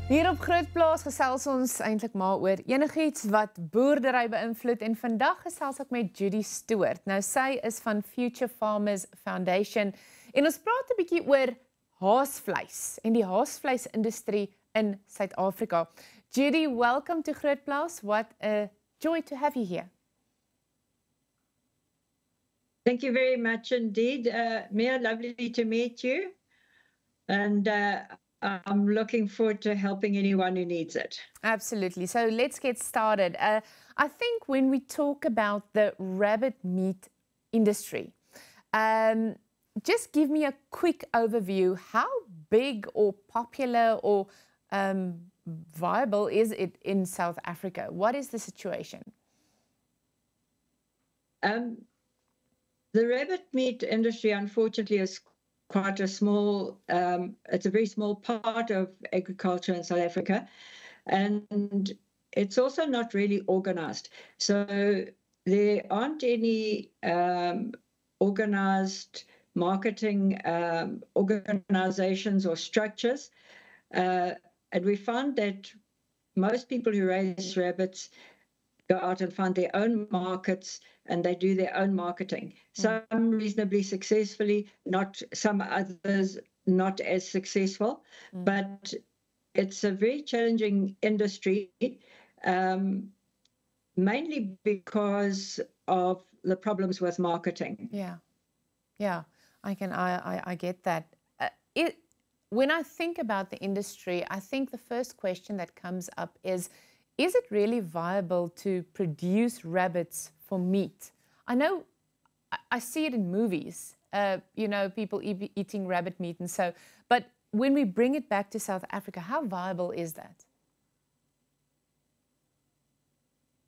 Hier op GROOTplaas gesels ons eintlik maar oor enigiets wat boerdery beïnvloed en vandag gesels ek met Judy Stuart. Nou sy is van Future Farmers Foundation en ons praat 'n bietjie oor haasvleis en die haasvleisindustrie in Suid-Afrika. Judy, welcome to GROOTplaas. What a joy to have you here. Thank you very much indeed. Mia, lovely to meet you. And I'm looking forward to helping anyone who needs it. Absolutely. So let's get started. I think when we talk about the rabbit meat industry, just give me a quick overview. How big or popular or viable is it in South Africa? What is the situation? The rabbit meat industry, unfortunately, is quite a small, it's a very small part of agriculture in South Africa. And it's also not really organized. So there aren't any organized marketing organizations or structures. And we found that most people who raise rabbits go out and find their own markets and they do their own marketing. Some reasonably successfully, some others not as successful, but it's a very challenging industry, mainly because of the problems with marketing. Yeah, I get that. When I think about the industry, I think the first question that comes up is it really viable to produce rabbits for meat? I know, I see it in movies, you know, people eating rabbit meat and so, but when we bring it back to South Africa, how viable is that?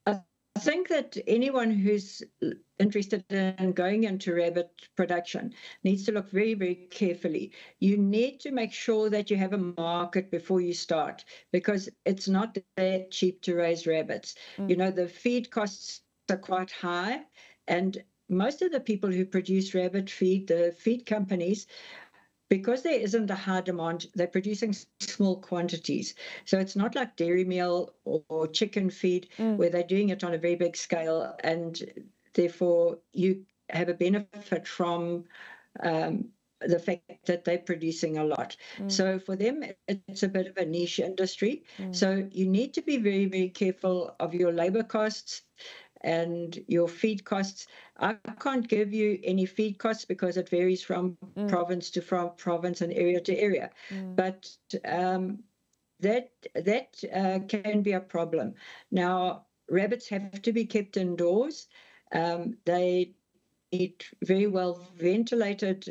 I think that anyone who's interested in going into rabbit production needs to look very, very carefully. You need to make sure that you have a market before you start, because it's not that cheap to raise rabbits. You know, the feed costs are quite high, and most of the people who produce rabbit feed, the feed companies, because there isn't a high demand, they're producing small quantities. So it's not like dairy meal or chicken feed where they're doing it on a very big scale, and therefore you have a benefit from the fact that they're producing a lot. So for them, it's a bit of a niche industry. So you need to be very, very careful of your labor costs and your feed costs. I can't give you any feed costs because it varies from province to province and area to area. But that can be a problem. Now, rabbits have to be kept indoors. They need very well ventilated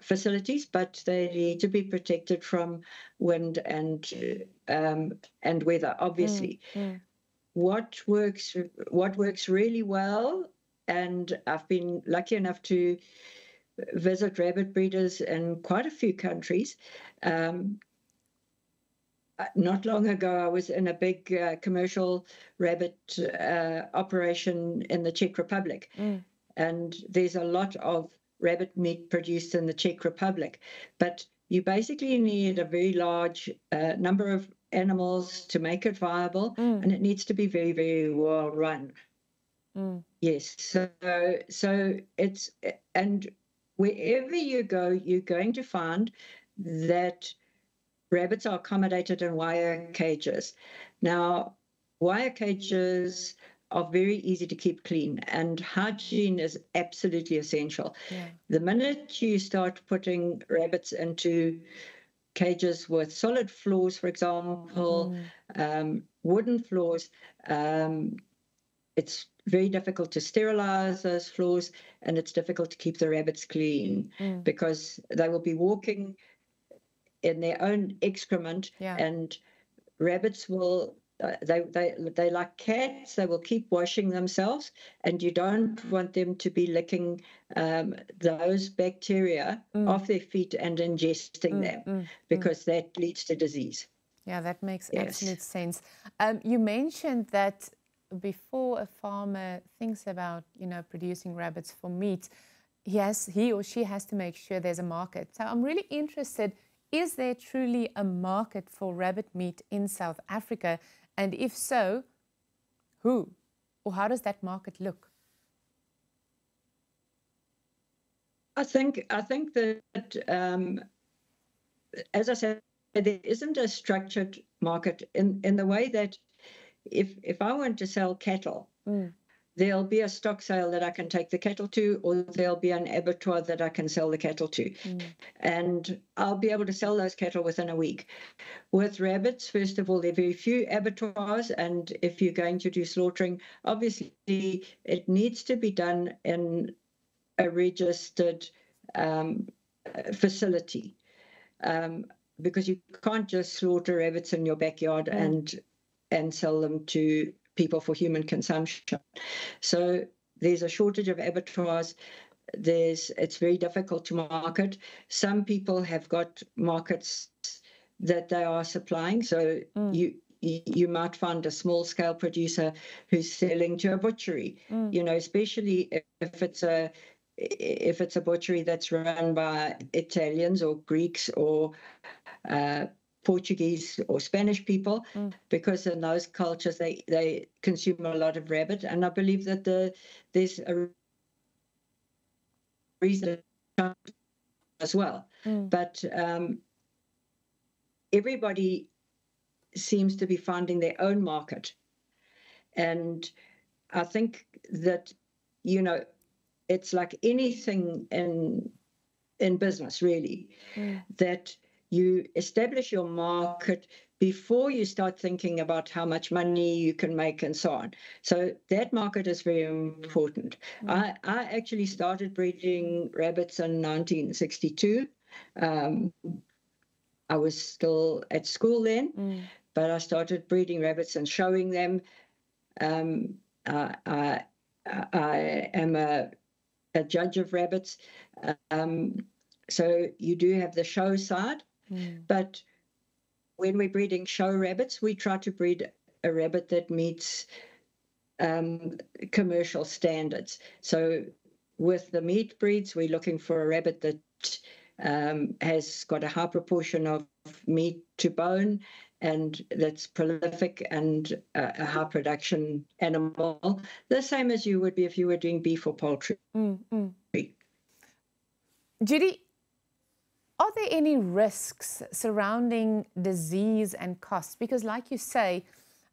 facilities, but they need to be protected from wind and weather, obviously. What works really well, and I've been lucky enough to visit rabbit breeders in quite a few countries. Not long ago, I was in a big commercial rabbit operation in the Czech Republic, and there's a lot of rabbit meat produced in the Czech Republic, but you basically need a very large number of animals to make it viable, and it needs to be very, very well run. Yes, so it's, and wherever you go, you're going to find that rabbits are accommodated in wire cages. Now, wire cages are very easy to keep clean, and hygiene is absolutely essential. The minute you start putting rabbits into cages with solid floors, for example, wooden floors, it's very difficult to sterilize those floors, and it's difficult to keep the rabbits clean because they will be walking in their own excrement, and rabbits will, they like cats, they will keep washing themselves, and you don't want them to be licking those bacteria off their feet and ingesting them, because that leads to disease. Yeah, that makes absolute sense. You mentioned that before a farmer thinks about, you know, producing rabbits for meat, he or she has to make sure there's a market. So I'm really interested, is there truly a market for rabbit meat in South Africa? And if so, who or how does that market look? I think that, as I said, there isn't a structured market in the way that if I want to sell cattle, there'll be a stock sale that I can take the cattle to, or there'll be an abattoir that I can sell the cattle to. And I'll be able to sell those cattle within a week. With rabbits, first of all, there are very few abattoirs, and if you're going to do slaughtering, obviously it needs to be done in a registered facility, because you can't just slaughter rabbits in your backyard and sell them to people for human consumption. So there's a shortage of abattoirs. It's very difficult to market. Some people have got markets that they are supplying. So you might find a small scale producer who's selling to a butchery, especially if it's a butchery that's run by Italians or Greeks or Portuguese or Spanish people, because in those cultures they consume a lot of rabbit. And I believe that there's a reason as well. But everybody seems to be finding their own market. And I think that, it's like anything in business, really, that you establish your market before you start thinking about how much money you can make and so on. So that market is very important. I actually started breeding rabbits in 1962. I was still at school then, but I started breeding rabbits and showing them. I am a judge of rabbits. So you do have the show side, but when we're breeding show rabbits, we try to breed a rabbit that meets commercial standards. So with the meat breeds, we're looking for a rabbit that has got a high proportion of meat to bone, and that's prolific and a high production animal, the same as you would be if you were doing beef or poultry. Judy, are there any risks surrounding disease and costs? Because like you say,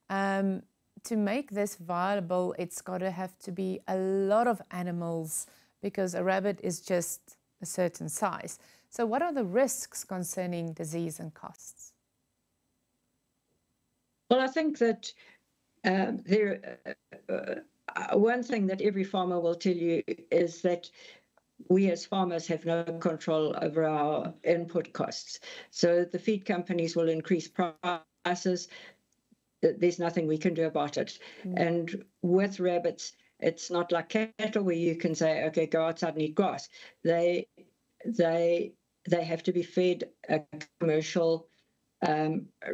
to make this viable, it's got to have to be a lot of animals, because a rabbit is just a certain size. So what are the risks concerning disease and costs? Well, I think that one thing that every farmer will tell you is that we as farmers have no control over our input costs. So the feed companies will increase prices. There's nothing we can do about it. And with rabbits, it's not like cattle where you can say, okay, go outside and eat grass. They have to be fed a commercial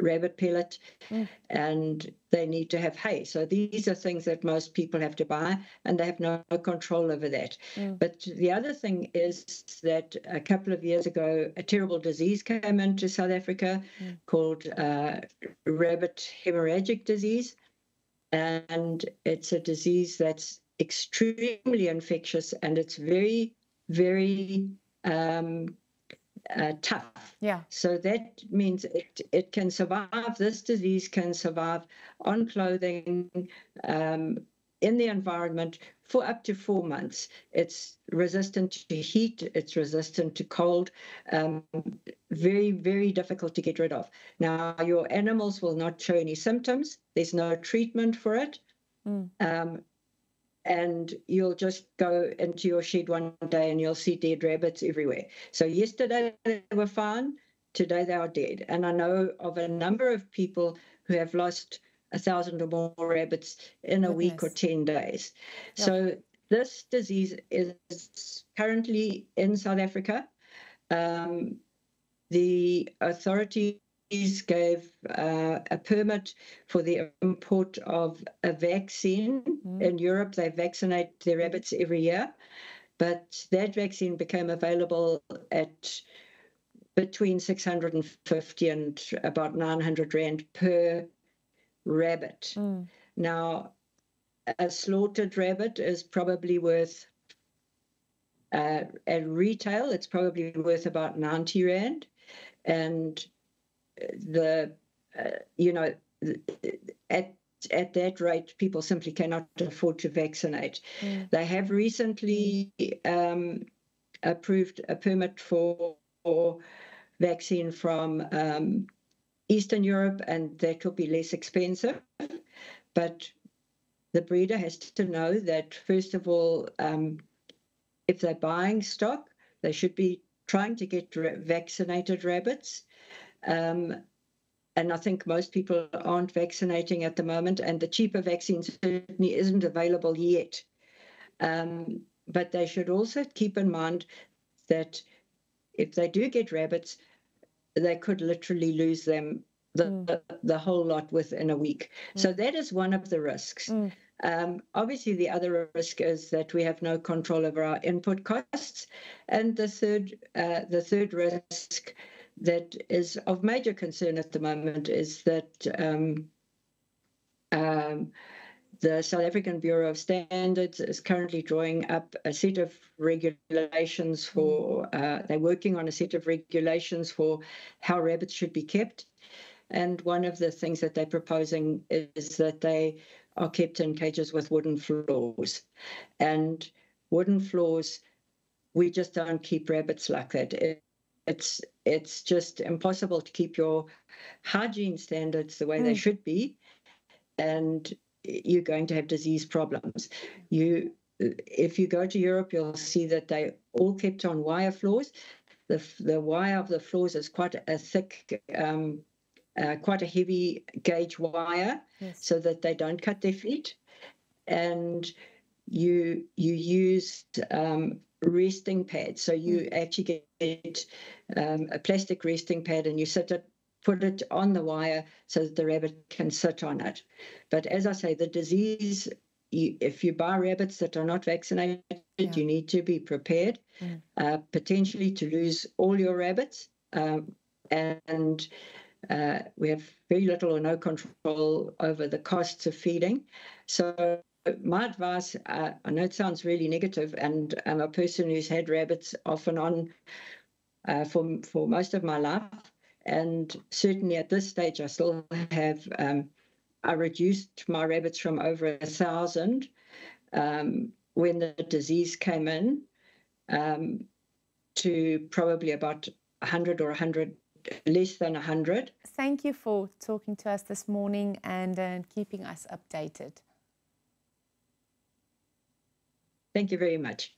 rabbit pellet, and they need to have hay. So these are things that most people have to buy, and they have no control over that. But the other thing is that a couple of years ago, a terrible disease came into South Africa called rabbit hemorrhagic disease. And it's a disease that's extremely infectious, and it's very, very tough. So that means it can survive. This disease can survive on clothing, in the environment for up to 4 months. It's resistant to heat. It's resistant to cold. Very, very difficult to get rid of. Now, your animals will not show any symptoms. There's no treatment for it. And you'll just go into your shed one day and you'll see dead rabbits everywhere. So yesterday they were fine, today they are dead. And I know of a number of people who have lost 1,000 or more rabbits in a week or 10 days. So this disease is currently in South Africa. The authorities gave a permit for the import of a vaccine. In Europe, they vaccinate their rabbits every year, but that vaccine became available at between 650 and about 900 Rand per rabbit. Now, a slaughtered rabbit is probably worth, at retail, it's probably worth about 90 Rand. And at that rate, people simply cannot afford to vaccinate. They have recently approved a permit for vaccine from Eastern Europe, and that will be less expensive. But the breeder has to know that, first of all, if they're buying stock, they should be trying to get vaccinated rabbits. And I think most people aren't vaccinating at the moment, and the cheaper vaccine certainly isn't available yet. But they should also keep in mind that if they do get rabbits, they could literally lose them, the whole lot, within a week. So that is one of the risks. Obviously, the other risk is that we have no control over our input costs. And the third risk that is of major concern at the moment is that the South African Bureau of Standards is currently drawing up a set of regulations for, they're working on a set of regulations for how rabbits should be kept. And one of the things that they're proposing is that they are kept in cages with wooden floors. And wooden floors, we just don't keep rabbits like that. It's just impossible to keep your hygiene standards the way they should be, and you're going to have disease problems. If you go to Europe, you'll see that they all kept on wire floors. The wire of the floors is quite a thick, quite a heavy gauge wire, so that they don't cut their feet. And you use resting pads. So you actually get a plastic resting pad, and you put it on the wire so that the rabbit can sit on it. But as I say, the disease, if you buy rabbits that are not vaccinated, you need to be prepared, potentially to lose all your rabbits. And we have very little or no control over the costs of feeding. So my advice, I know it sounds really negative, and I'm a person who's had rabbits off and on for most of my life. And certainly at this stage, I still have, I reduced my rabbits from over 1,000 when the disease came in to probably about 100 or 100, less than 100. Thank you for talking to us this morning and keeping us updated. Thank you very much.